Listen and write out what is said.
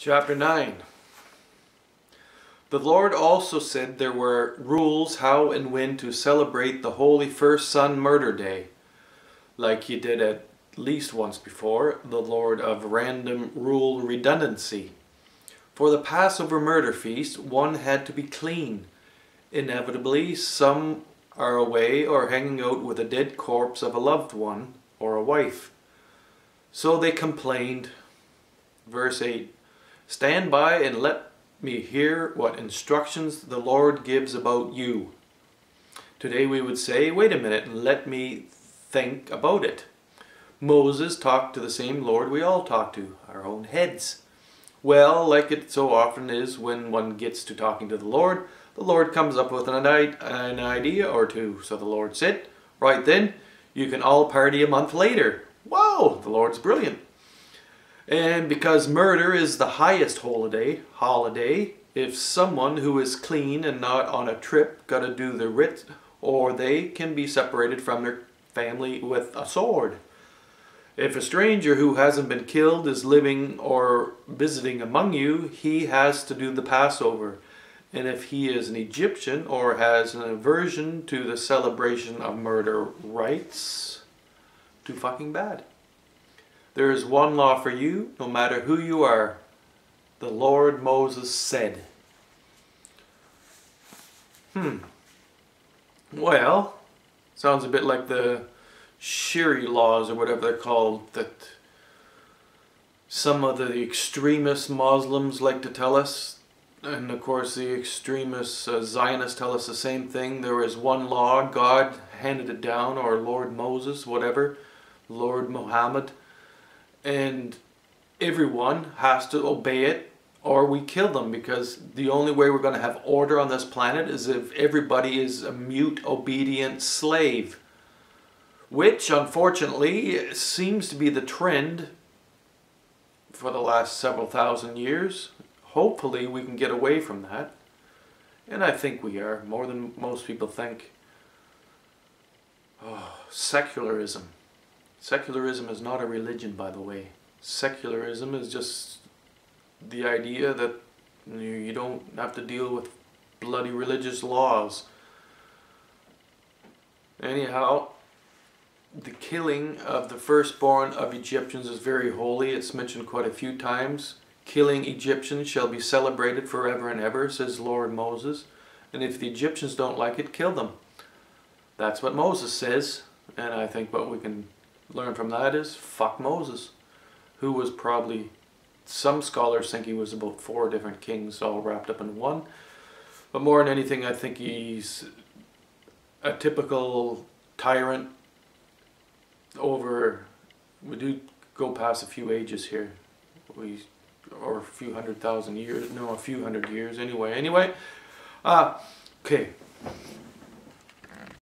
Chapter 9. The Lord also said there were rules how and when to celebrate the holy first son murder day, like he did at least once before, the Lord of random rule redundancy. For the Passover murder feast, one had to be clean. Inevitably, some are away or hanging out with a dead corpse of a loved one or a wife. So they complained. Verse 8. Stand by and let me hear what instructions the Lord gives about you. Today we would say, wait a minute, and let me think about it. Moses talked to the same Lord we all talk to, our own heads. Well, like it so often is when one gets to talking to the Lord comes up with an idea or two. So the Lord said, right then, you can all party a month later. Whoa, the Lord's brilliant. And because murder is the highest holiday, if someone who is clean and not on a trip got to do the rite, or they can be separated from their family with a sword. If a stranger who hasn't been killed is living or visiting among you, he has to do the Passover. And if he is an Egyptian or has an aversion to the celebration of murder rites, too fucking bad. There is one law for you, no matter who you are. The Lord Moses said. Well, sounds a bit like the Shiri laws or whatever they're called that some of the extremist Muslims like to tell us. And of course the extremist Zionists tell us the same thing. There is one law, God handed it down, or Lord Moses, whatever, Lord Muhammad. And everyone has to obey it or we kill them, because the only way we're going to have order on this planet is if everybody is a mute, obedient slave. Which, unfortunately, seems to be the trend for the last several thousand years. Hopefully we can get away from that. And I think we are, more than most people think. Oh, secularism. Secularism is not a religion, by the way. Secularism is just the idea that you don't have to deal with bloody religious laws. Anyhow, the killing of the firstborn of Egyptians is very holy. It's mentioned quite a few times. Killing Egyptians shall be celebrated forever and ever, says Lord Moses. And if the Egyptians don't like it, kill them. That's what Moses says. And I think what we can learn from that is, fuck Moses, who was probably, some scholars think he was about 4 different kings all wrapped up in one. But more than anything, I think he's a typical tyrant over, we do go past a few ages here. Or a few 100,000 years, no, a few 100 years, anyway. Okay.